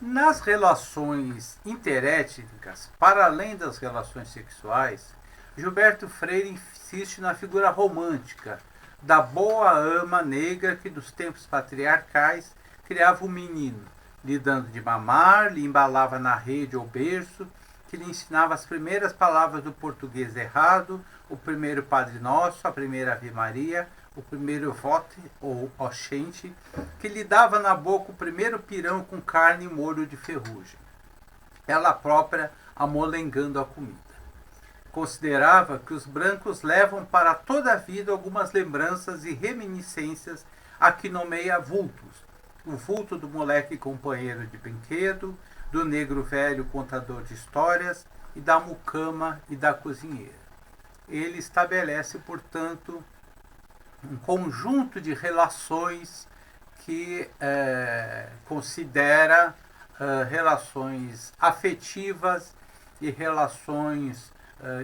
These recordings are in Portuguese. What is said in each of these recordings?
Nas relações interétnicas, para além das relações sexuais, Gilberto Freire insiste na figura romântica da boa ama negra que nos tempos patriarcais criava o menino, lhe dando de mamar, lhe embalava na rede ou berço, que lhe ensinava as primeiras palavras do português errado, o primeiro Padre Nosso, a primeira Ave Maria, o primeiro vote ou oxente, que lhe dava na boca o primeiro pirão com carne e molho de ferrugem, ela própria amolengando a comida. Considerava que os brancos levam para toda a vida algumas lembranças e reminiscências a que nomeia vultos. O vulto do moleque companheiro de brinquedo, do negro velho contador de histórias e da mucama e da cozinheira. Ele estabelece, portanto, um conjunto de relações que considera relações afetivas e relações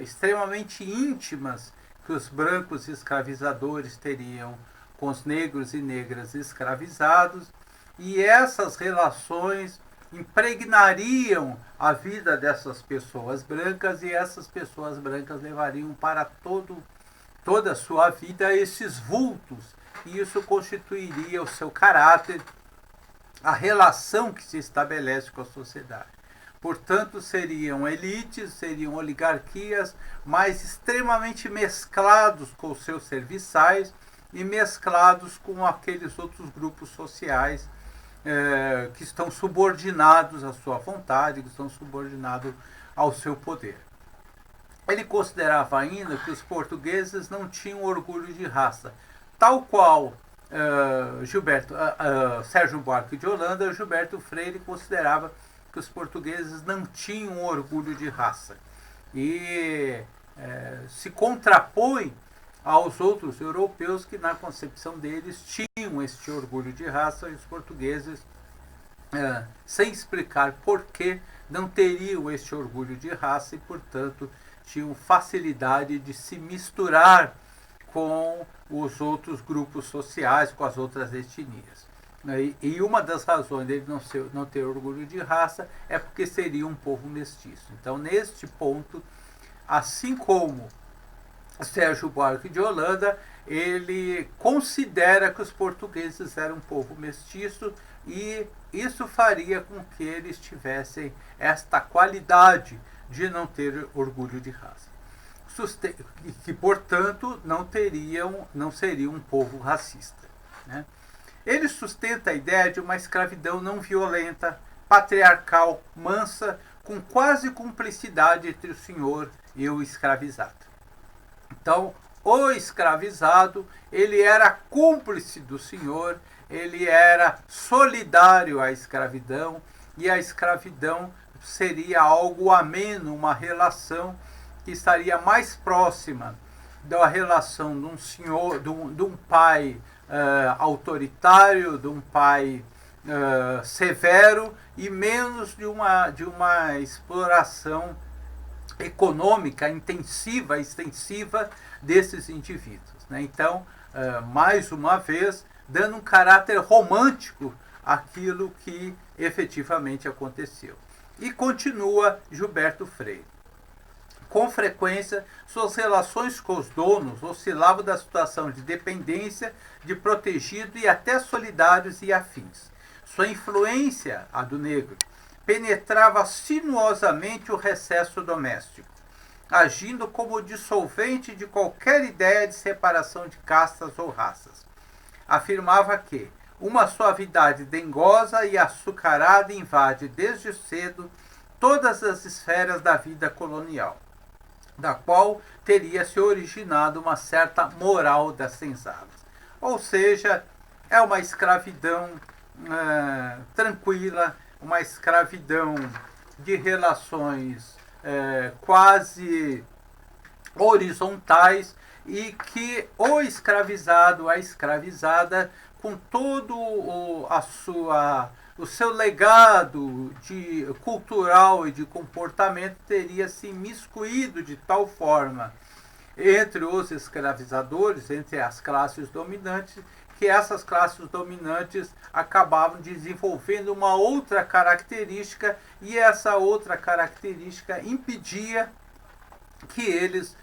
extremamente íntimas que os brancos escravizadores teriam com os negros e negras escravizados, e essas relações impregnariam a vida dessas pessoas brancas, e essas pessoas brancas levariam para toda a sua vida esses vultos, e isso constituiria o seu caráter, a relação que se estabelece com a sociedade. Portanto, seriam elites, seriam oligarquias, mas extremamente mesclados com os seus serviçais e mesclados com aqueles outros grupos sociais que estão subordinados à sua vontade, que estão subordinados ao seu poder. Ele considerava ainda que os portugueses não tinham orgulho de raça, tal qual Sérgio Buarque de Holanda. Gilberto Freire considerava que os portugueses não tinham orgulho de raça e se contrapõe aos outros europeus que, na concepção deles, tinham este orgulho de raça, e os portugueses, sem explicar por que, não teriam este orgulho de raça e, portanto, tinham facilidade de se misturar com os outros grupos sociais, com as outras etnias. E uma das razões dele não ter orgulho de raça é porque seria um povo mestiço. Então, neste ponto, assim como Sérgio Buarque de Holanda, ele considera que os portugueses eram um povo mestiço, e isso faria com que eles tivessem esta qualidade de não ter orgulho de raça. E que, portanto, não seriam um povo racista, né? Ele sustenta a ideia de uma escravidão não violenta, patriarcal, mansa, com quase cumplicidade entre o senhor e o escravizado. Então, o escravizado, ele era cúmplice do senhor, ele era solidário à escravidão, e a escravidão seria algo ameno, uma relação que estaria mais próxima da relação de um senhor, de um pai autoritário, de um pai severo, e menos de uma exploração econômica intensiva, extensiva desses indivíduos, né? Então, mais uma vez, dando um caráter romântico àquilo que efetivamente aconteceu. E continua Gilberto Freire. Com frequência, suas relações com os donos oscilavam da situação de dependência, de protegido e até solidários e afins. Sua influência, a do negro, penetrava sinuosamente o recesso doméstico, agindo como dissolvente de qualquer ideia de separação de castas ou raças. Afirmava que uma suavidade dengosa e açucarada invade desde cedo todas as esferas da vida colonial, da qual teria se originado uma certa moral das senzalas. Ou seja, é uma escravidão tranquila, uma escravidão de relações quase horizontais, e que o escravizado, a escravizada, com todo o seu legado cultural e de comportamento, teria se imiscuído de tal forma entre os escravizadores, entre as classes dominantes, que essas classes dominantes acabavam desenvolvendo uma outra característica, e essa outra característica impedia que eles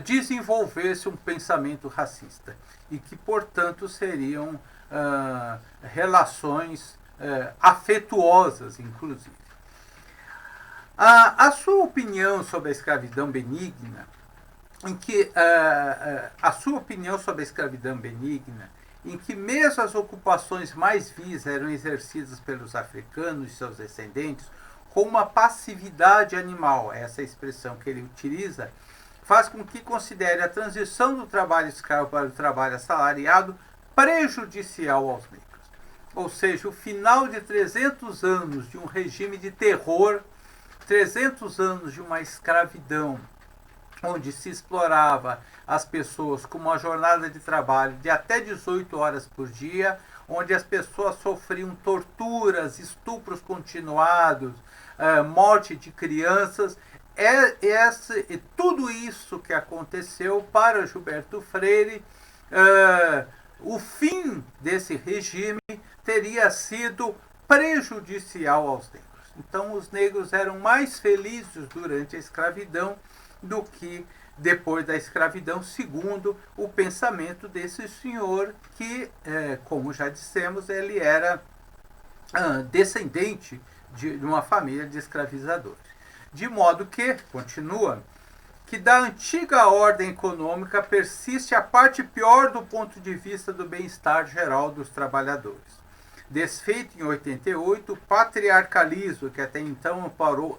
desenvolvessem um pensamento racista, e que, portanto, seriam relações afetuosas, inclusive. A sua opinião sobre a escravidão benigna, em que mesmo as ocupações mais vis eram exercidas pelos africanos e seus descendentes com uma passividade animal, essa é a expressão que ele utiliza, faz com que considere a transição do trabalho escravo para o trabalho assalariado prejudicial aos negros. Ou seja, o final de 300 anos de um regime de terror, 300 anos de uma escravidão, onde se explorava as pessoas com uma jornada de trabalho de até 18 horas por dia, onde as pessoas sofriam torturas, estupros continuados, morte de crianças. Tudo isso que aconteceu para Gilberto Freire, o fim desse regime teria sido prejudicial aos negros. Então, os negros eram mais felizes durante a escravidão do que depois da escravidão, segundo o pensamento desse senhor que, como já dissemos, ele era descendente de uma família de escravizadores. De modo que, continua, que da antiga ordem econômica persiste a parte pior do ponto de vista do bem-estar geral dos trabalhadores. Desfeito em 88, o patriarcalismo, que até então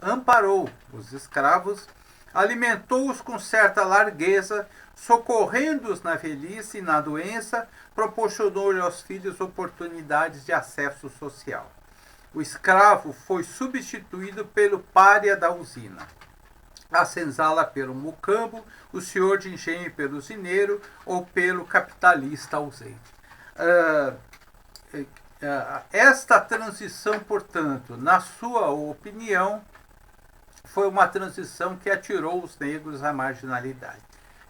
amparou os escravos, alimentou-os com certa largueza, socorrendo-os na velhice e na doença, proporcionou-lhe aos filhos oportunidades de acesso social. O escravo foi substituído pelo pária da usina, a senzala pelo mucambo, o senhor de engenho pelo usineiro ou pelo capitalista ausente. Esta transição, portanto, na sua opinião, foi uma transição que atirou os negros à marginalidade.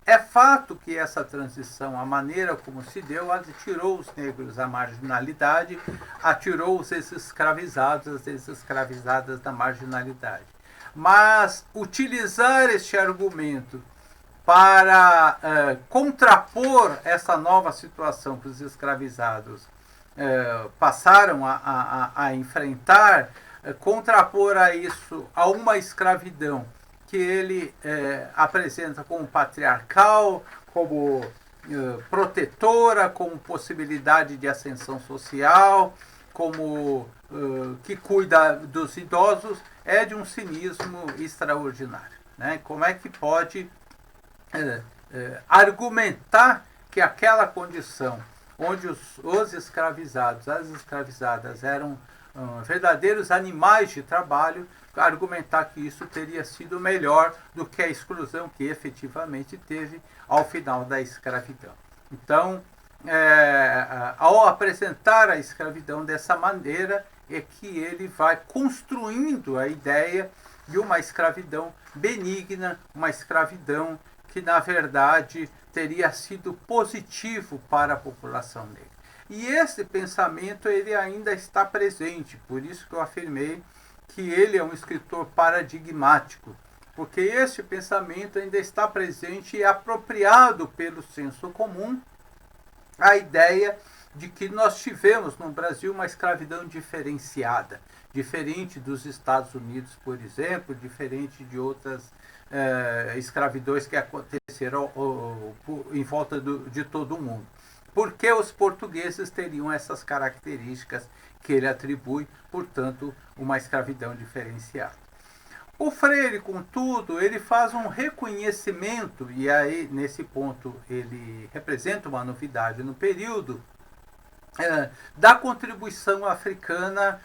É fato que essa transição, a maneira como se deu, atirou os negros à marginalidade, atirou os escravizados, as escravizadas da marginalidade. Mas utilizar este argumento para contrapor essa nova situação que os escravizados passaram a enfrentar, contrapor a isso a uma escravidão que ele apresenta como patriarcal, como protetora, como possibilidade de ascensão social, como que cuida dos idosos, é de um cinismo extraordinário. Né? Como é que pode argumentar que aquela condição onde os escravizados, as escravizadas eram verdadeiros animais de trabalho, argumentar que isso teria sido melhor do que a exclusão que efetivamente teve ao final da escravidão. Então, ao apresentar a escravidão dessa maneira, é que ele vai construindo a ideia de uma escravidão benigna, uma escravidão que, na verdade, teria sido positivo para a população negra. E esse pensamento ele ainda está presente, por isso que eu afirmei que ele é um escritor paradigmático, porque esse pensamento ainda está presente e apropriado pelo senso comum a ideia de que nós tivemos no Brasil uma escravidão diferenciada, diferente dos Estados Unidos, por exemplo, diferente de outras escravidões que aconteceram em volta de todo o mundo. Porque os portugueses teriam essas características que ele atribui, portanto, uma escravidão diferenciada. O Freire, contudo, ele faz um reconhecimento, e aí, nesse ponto, ele representa uma novidade no período, da contribuição africana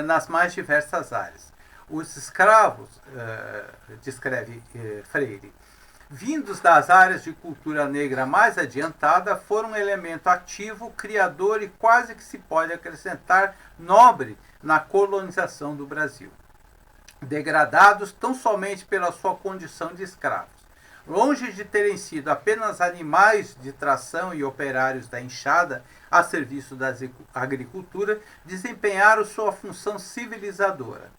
nas mais diversas áreas. Os escravos, descreve Freire, vindos das áreas de cultura negra mais adiantada, foram um elemento ativo, criador e quase que se pode acrescentar nobre na colonização do Brasil, degradados tão somente pela sua condição de escravos. longe de terem sido apenas animais de tração e operários da enxada a serviço da agricultura, desempenharam sua função civilizadora.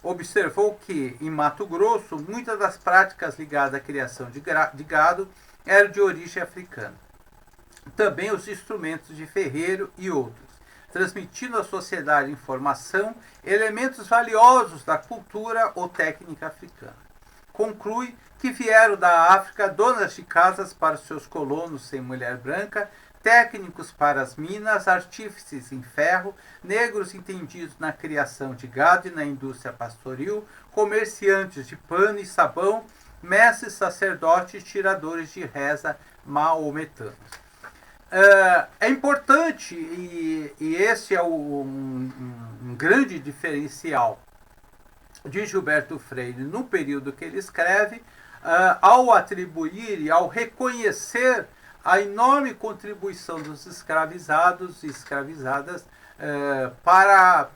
Observou que, em Mato Grosso, muitas das práticas ligadas à criação de gado eram de origem africana. Também os instrumentos de ferreiro e outros, transmitindo à sociedade informação, elementos valiosos da cultura ou técnica africana. Conclui que vieram da África donas de casas para os seus colonos sem mulher branca, técnicos para as minas, artífices em ferro, negros entendidos na criação de gado e na indústria pastoril, comerciantes de pano e sabão, mestres, sacerdotes, tiradores de reza maometanos. É importante, e esse é um grande diferencial de Gilberto Freire no período que ele escreve, ao atribuir e ao reconhecer a enorme contribuição dos escravizados e escravizadas para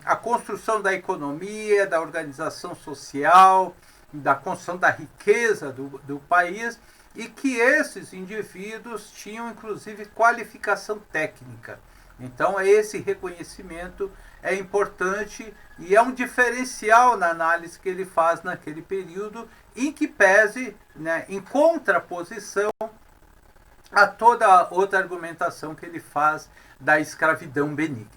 a construção da economia, da organização social, da construção da riqueza do país, e que esses indivíduos tinham inclusive qualificação técnica. Então esse reconhecimento é importante e é um diferencial na análise que ele faz naquele período, em que pese, né, em contraposição a toda outra argumentação que ele faz da escravidão benigna.